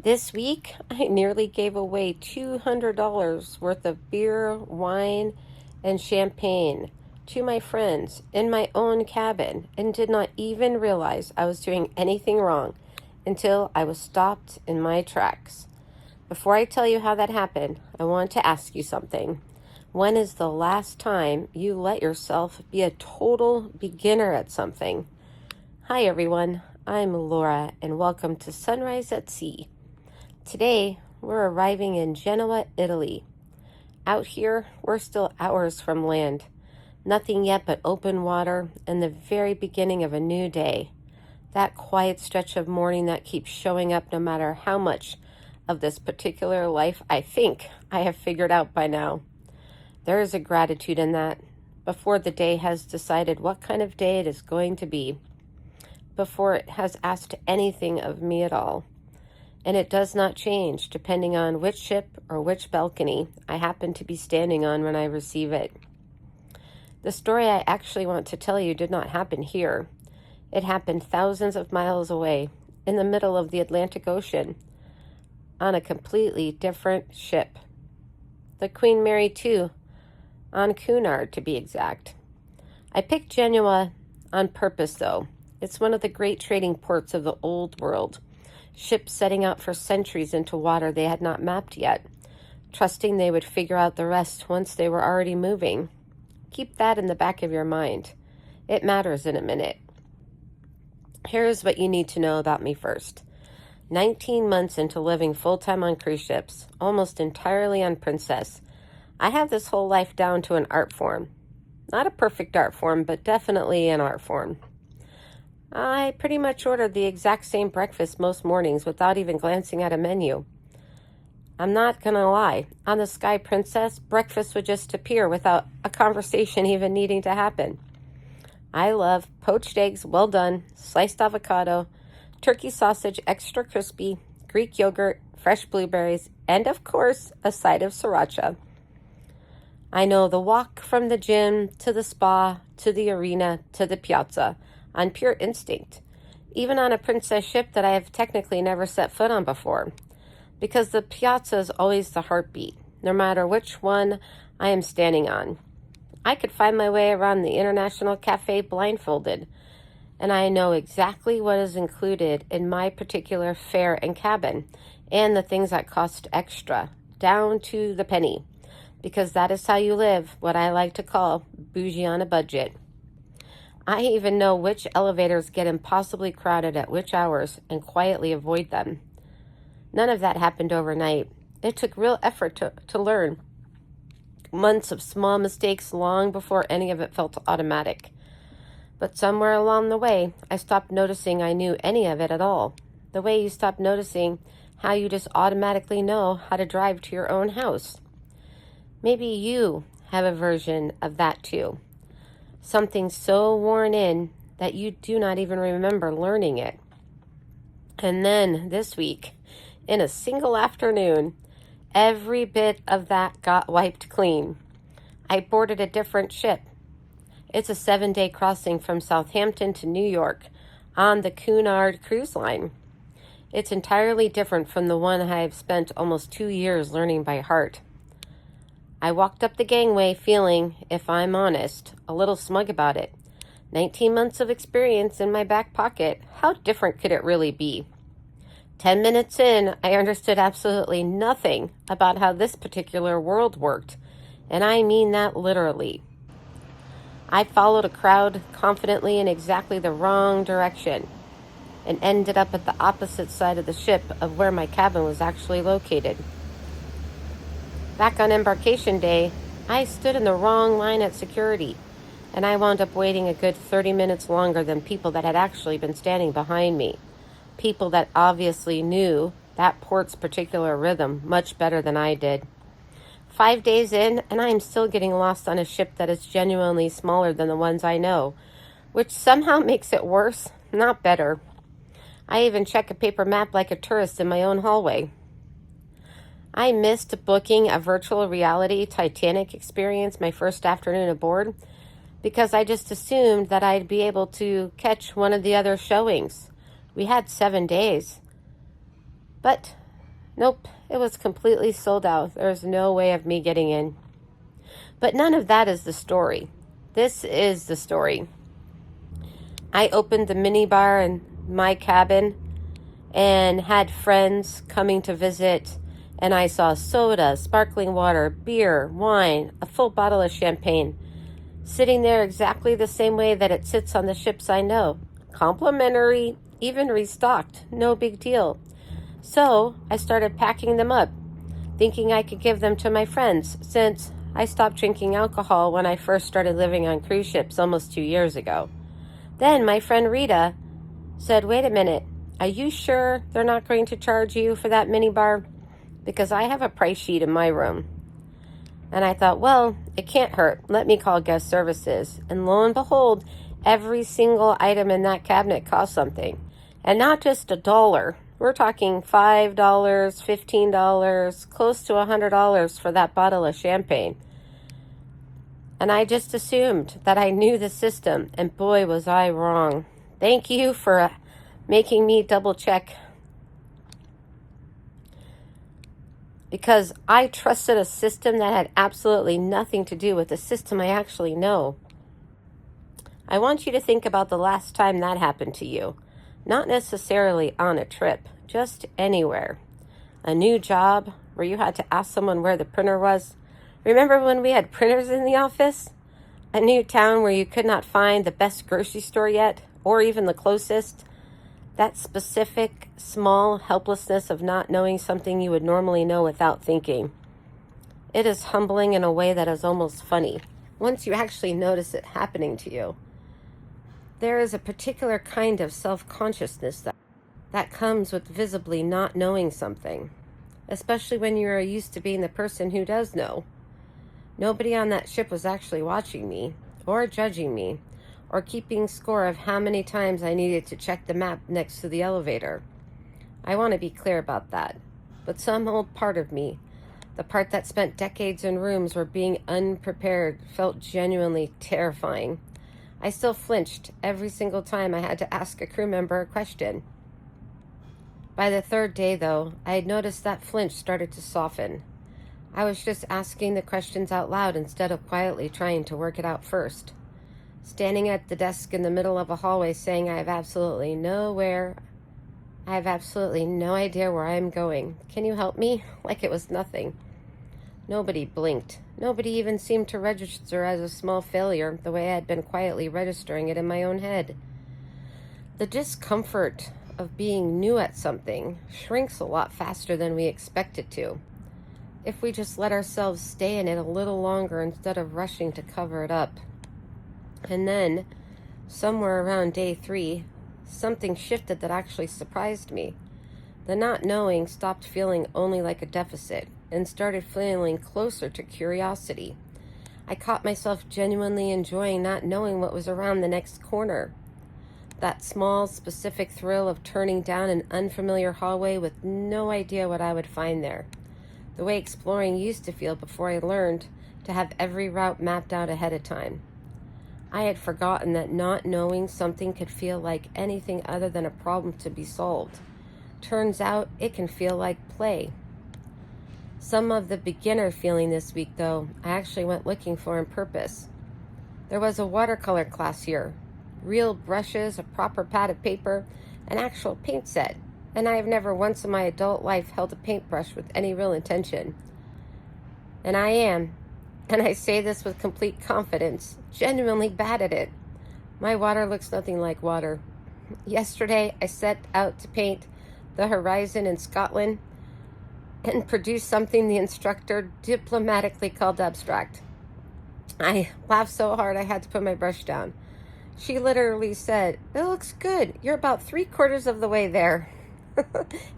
This week, I nearly gave away $200 worth of beer, wine, and champagne to my friends in my own cabin and did not even realize I was doing anything wrong until I was stopped in my tracks. Before I tell you how that happened, I want to ask you something. When is the last time you let yourself be a total beginner at something? Hi, everyone. I'm Laura, and welcome to Sunrise at Sea. Today, we're arriving in Genoa, Italy. Out here, we're still hours from land. Nothing yet but open water and the very beginning of a new day. That quiet stretch of morning that keeps showing up no matter how much of this particular life I think I have figured out by now. There is a gratitude in that, before the day has decided what kind of day it is going to be, before it has asked anything of me at all. And it does not change depending on which ship or which balcony I happen to be standing on when I receive it. The story I actually want to tell you did not happen here. It happened thousands of miles away, in the middle of the Atlantic Ocean, on a completely different ship. The Queen Mary II, on Cunard to be exact. I picked Genoa on purpose, though. It's one of the great trading ports of the Old World. Ships setting out for centuries into water they had not mapped yet, trusting they would figure out the rest once they were already moving. Keep that in the back of your mind. It matters in a minute. Here's what you need to know about me first. 19 months into living full-time on cruise ships, almost entirely on Princess, I have this whole life down to an art form. Not a perfect art form, but definitely an art form. I pretty much ordered the exact same breakfast most mornings without even glancing at a menu. I'm not gonna lie, on the Sky Princess, breakfast would just appear without a conversation even needing to happen. I love poached eggs, well done, sliced avocado, turkey sausage extra crispy, Greek yogurt, fresh blueberries, and of course, a side of sriracha. I know the walk from the gym to the spa to the arena to the piazza on pure instinct, even on a princess ship that I have technically never set foot on before, because the piazza is always the heartbeat, no matter which one I am standing on. I could find my way around the International Cafe blindfolded, and I know exactly what is included in my particular fare and cabin, and the things that cost extra, down to the penny, because that is how you live what I like to call bougie on a budget. I even know which elevators get impossibly crowded at which hours and quietly avoid them. None of that happened overnight. It took real effort to learn. Months of small mistakes long before any of it felt automatic. But somewhere along the way, I stopped noticing I knew any of it at all. The way you stop noticing how you just automatically know how to drive to your own house. Maybe you have a version of that too. Something so worn in that you do not even remember learning it. And then this week, in a single afternoon, every bit of that got wiped clean. I boarded a different ship. It's a 7-day crossing from Southampton to New York on the Cunard cruise line. It's entirely different from the one I have spent almost 2 years learning by heart. I walked up the gangway feeling, if I'm honest, a little smug about it. 19 months of experience in my back pocket, how different could it really be? 10 minutes in, I understood absolutely nothing about how this particular world worked, and I mean that literally. I followed a crowd confidently in exactly the wrong direction and ended up at the opposite side of the ship of where my cabin was actually located. Back on embarkation day, I stood in the wrong line at security, and I wound up waiting a good 30 minutes longer than people that had actually been standing behind me. People that obviously knew that port's particular rhythm much better than I did. 5 days in, and I am still getting lost on a ship that is genuinely smaller than the ones I know, which somehow makes it worse, not better. I even check a paper map like a tourist in my own hallway. I missed booking a virtual reality Titanic experience my first afternoon aboard because I just assumed that I'd be able to catch one of the other showings. We had 7 days. But Nope, it was completely sold out. There was no way of me getting in. But none of that is the story. This is the story. I opened the mini bar in my cabin and had friends coming to visit, and I saw soda, sparkling water, beer, wine, a full bottle of champagne, sitting there exactly the same way that it sits on the ships I know. Complimentary, even restocked, no big deal. So I started packing them up, thinking I could give them to my friends, since I stopped drinking alcohol when I first started living on cruise ships almost 2 years ago. Then my friend Rita said, "Wait a minute, are you sure they're not going to charge you for that minibar? Because I have a price sheet in my room." And I thought, well, it can't hurt. Let me call guest services. And lo and behold, every single item in that cabinet cost something. And not just $1. We're talking $5, $15, close to $100 for that bottle of champagne. And I just assumed that I knew the system, and boy, was I wrong. Thank you for making me double check, because I trusted a system that had absolutely nothing to do with the system I actually know. I want you to think about the last time that happened to you. Not necessarily on a trip, just anywhere. A new job where you had to ask someone where the printer was. Remember when we had printers in the office? A new town where you could not find the best grocery store yet, or even the closest. That specific, small helplessness of not knowing something you would normally know without thinking. It is humbling in a way that is almost funny, once you actually notice it happening to you. There is a particular kind of self-consciousness that comes with visibly not knowing something, especially when you are used to being the person who does know. Nobody on that ship was actually watching me, or judging me, or keeping score of how many times I needed to check the map next to the elevator. I want to be clear about that. But some old part of me, the part that spent decades in rooms where being unprepared felt genuinely terrifying. I still flinched every single time I had to ask a crew member a question. By the third day, though, I had noticed that flinch started to soften. I was just asking the questions out loud instead of quietly trying to work it out first. Standing at the desk in the middle of a hallway saying I have absolutely no idea where I am going. Can you help me? Like it was nothing. Nobody blinked. Nobody even seemed to register as a small failure the way I had been quietly registering it in my own head. The discomfort of being new at something shrinks a lot faster than we expect it to, if we just let ourselves stay in it a little longer instead of rushing to cover it up. And then, somewhere around day 3, something shifted that actually surprised me. The not knowing stopped feeling only like a deficit and started feeling closer to curiosity. I caught myself genuinely enjoying not knowing what was around the next corner. That small, specific thrill of turning down an unfamiliar hallway with no idea what I would find there. The way exploring used to feel before I learned to have every route mapped out ahead of time. I had forgotten that not knowing something could feel like anything other than a problem to be solved. Turns out it can feel like play. Some of the beginner feeling this week, though, I actually went looking for on purpose. There was a watercolor class here. Real brushes, a proper pad of paper, an actual paint set. And I have never once in my adult life held a paintbrush with any real intention. And I am, and I say this with complete confidence, genuinely bad at it. My water looks nothing like water. Yesterday, I set out to paint the horizon in Scotland and produce something the instructor diplomatically called abstract. I laughed so hard I had to put my brush down. She literally said, "It looks good. You're about 3/4 of the way there."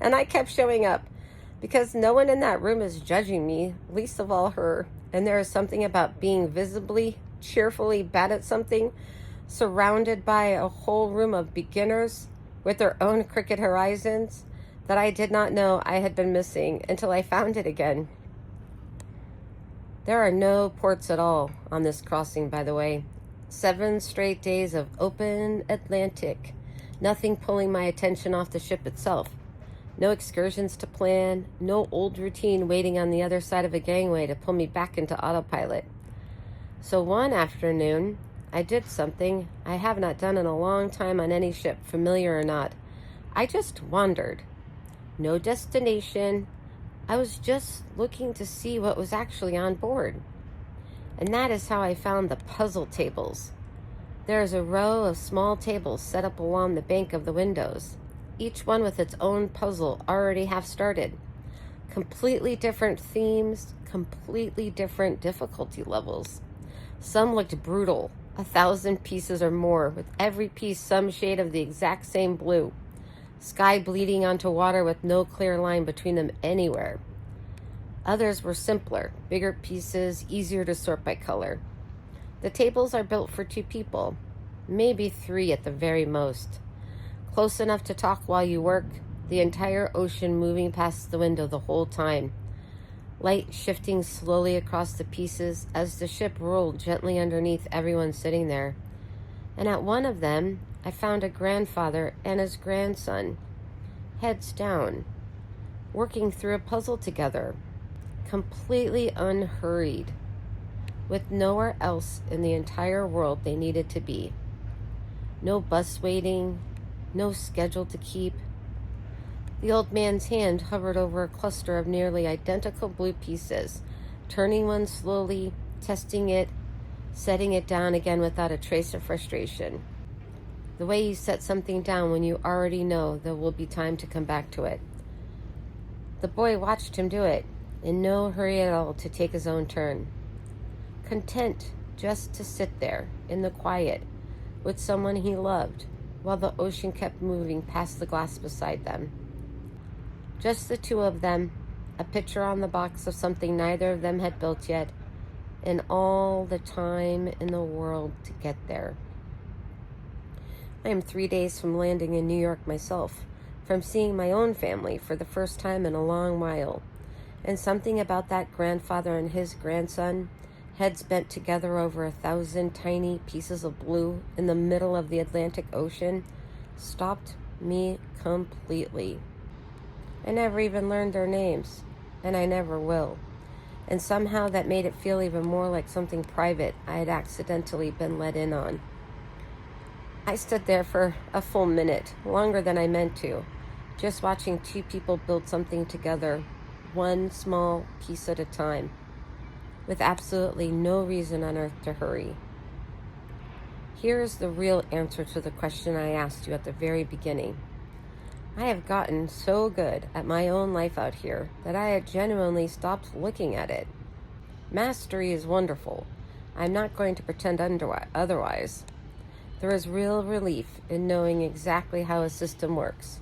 And I kept showing up because no one in that room is judging me, least of all her. And there is something about being visibly, cheerfully bad at something, surrounded by a whole room of beginners with their own crooked horizons, that I did not know I had been missing until I found it again. There are no ports at all on this crossing, by the way. 7 straight days of open Atlantic. Nothing pulling my attention off the ship itself. No excursions to plan, no old routine waiting on the other side of a gangway to pull me back into autopilot. So one afternoon, I did something I have not done in a long time on any ship, familiar or not. I just wandered. No destination. I was just looking to see what was actually on board. And that is how I found the puzzle tables. There is a row of small tables set up along the bank of the windows, each one with its own puzzle already half started. Completely different themes, completely different difficulty levels. Some looked brutal, 1,000 pieces or more, with every piece some shade of the exact same blue. Sky bleeding onto water with no clear line between them anywhere. Others were simpler, bigger pieces, easier to sort by color. The tables are built for 2 people, maybe 3 at the very most. Close enough to talk while you work, the entire ocean moving past the window the whole time. Light shifting slowly across the pieces as the ship rolled gently underneath everyone sitting there. And at one of them, I found a grandfather and his grandson, heads down, working through a puzzle together, completely unhurried, with nowhere else in the entire world they needed to be. No bus waiting, no schedule to keep. The old man's hand hovered over a cluster of nearly identical blue pieces, turning one slowly, testing it, setting it down again without a trace of frustration. The way you set something down when you already know there will be time to come back to it. The boy watched him do it, in no hurry at all to take his own turn. Content just to sit there, in the quiet, with someone he loved, while the ocean kept moving past the glass beside them. Just the 2 of them, a picture on the box of something neither of them had built yet, and all the time in the world to get there. I am 3 days from landing in New York myself, from seeing my own family for the first time in a long while, and something about that grandfather and his grandson, heads bent together over 1,000 tiny pieces of blue in the middle of the Atlantic Ocean, stopped me completely. I never even learned their names, and I never will. And somehow that made it feel even more like something private I had accidentally been let in on. I stood there for a full minute, longer than I meant to, just watching 2 people build something together, one small piece at a time, with absolutely no reason on earth to hurry. Here is the real answer to the question I asked you at the very beginning. I have gotten so good at my own life out here that I have genuinely stopped looking at it. Mastery is wonderful. I'm not going to pretend otherwise. There is real relief in knowing exactly how a system works.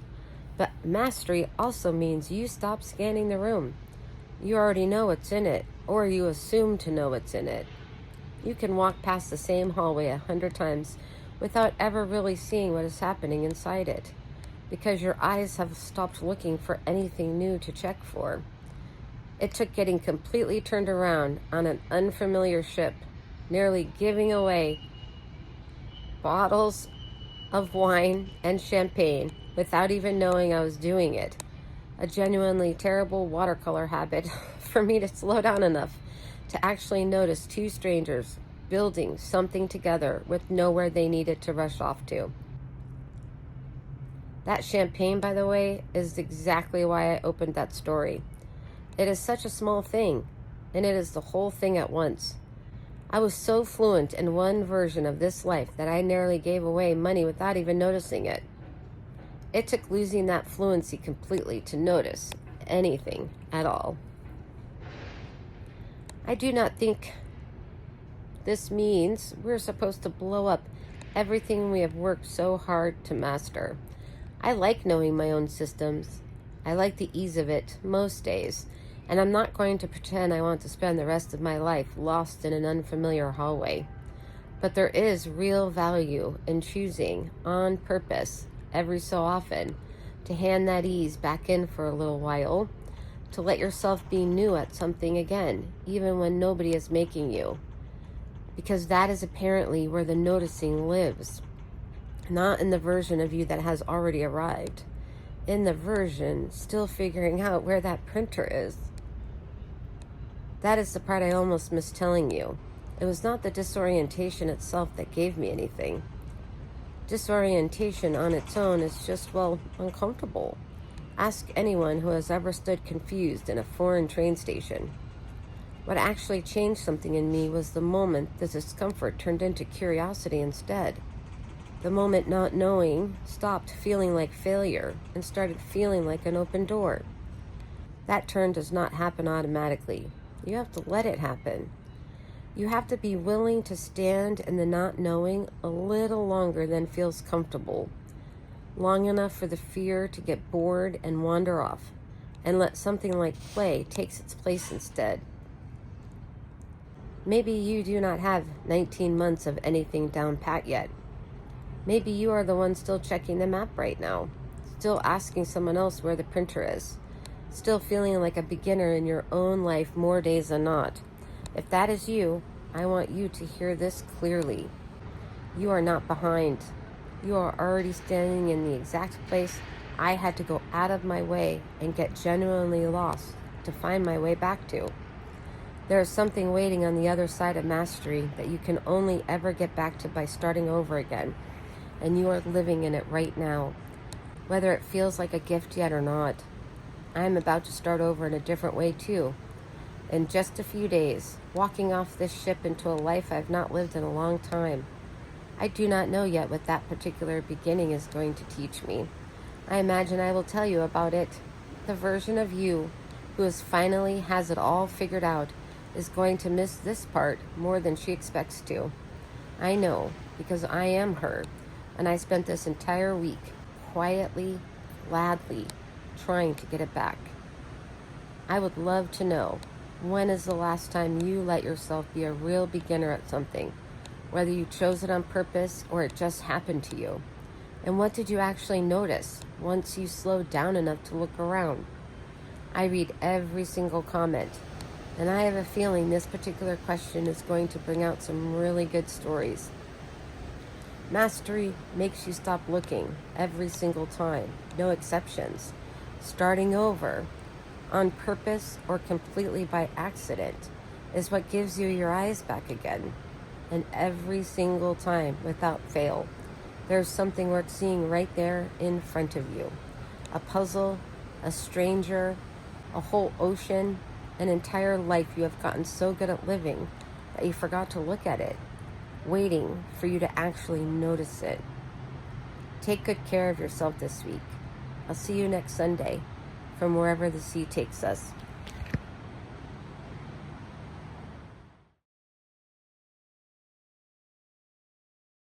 But mastery also means you stop scanning the room. You already know what's in it, or you assume to know what's in it. You can walk past the same hallway 100 times without ever really seeing what is happening inside it, because your eyes have stopped looking for anything new to check for. It took getting completely turned around on an unfamiliar ship, nearly giving away bottles of wine and champagne without even knowing I was doing it. A genuinely terrible watercolor habit for me to slow down enough to actually notice 2 strangers building something together with nowhere they needed to rush off to. That champagne, by the way, is exactly why I opened that story. It is such a small thing, and it is the whole thing at once. I was so fluent in one version of this life that I nearly gave away money without even noticing it. It took losing that fluency completely to notice anything at all. I do not think this means we're supposed to blow up everything we have worked so hard to master. I like knowing my own systems. I like the ease of it most days, and I'm not going to pretend I want to spend the rest of my life lost in an unfamiliar hallway. But there is real value in choosing, on purpose, every so often, to hand that ease back in for a little while, to let yourself be new at something again, even when nobody is making you. Because that is apparently where the noticing lives, not in the version of you that has already arrived. in the version, still figuring out where that printer is. That is the part I almost missed telling you. It was not the disorientation itself that gave me anything. Disorientation on its own is just, well, uncomfortable. Ask anyone who has ever stood confused in a foreign train station. What actually changed something in me was the moment the discomfort turned into curiosity instead. The moment not knowing stopped feeling like failure and started feeling like an open door. That turn does not happen automatically. You have to let it happen. You have to be willing to stand in the not knowing a little longer than feels comfortable. Long enough for the fear to get bored and wander off, and let something like play take its place instead. Maybe you do not have 19 months of anything down pat yet. Maybe you are the one still checking the map right now, still asking someone else where the printer is, still feeling like a beginner in your own life more days than not. If that is you, I want you to hear this clearly. You are not behind. You are already standing in the exact place I had to go out of my way and get genuinely lost to find my way back to. There is something waiting on the other side of mastery that you can only ever get back to by starting over again, and you are living in it right now, whether it feels like a gift yet or not. I am about to start over in a different way too. In just a few days, walking off this ship into a life I've not lived in a long time. I do not know yet what that particular beginning is going to teach me. I imagine I will tell you about it. The version of you who finally has it all figured out is going to miss this part more than she expects to. I know, because I am her, and I spent this entire week quietly, gladly, trying to get it back. I would love to know, when is the last time you let yourself be a real beginner at something, whether you chose it on purpose or it just happened to you? And what did you actually notice once you slowed down enough to look around? I read every single comment, and I have a feeling this particular question is going to bring out some really good stories. Mastery makes you stop looking every single time, no exceptions. Starting over, on purpose or completely by accident, is what gives you your eyes back again. And every single time, without fail, there's something worth seeing right there in front of you. A puzzle, a stranger, a whole ocean, an entire life you have gotten so good at living that you forgot to look at it, waiting for you to actually notice it. Take good care of yourself this week. I'll see you next Sunday from wherever the sea takes us.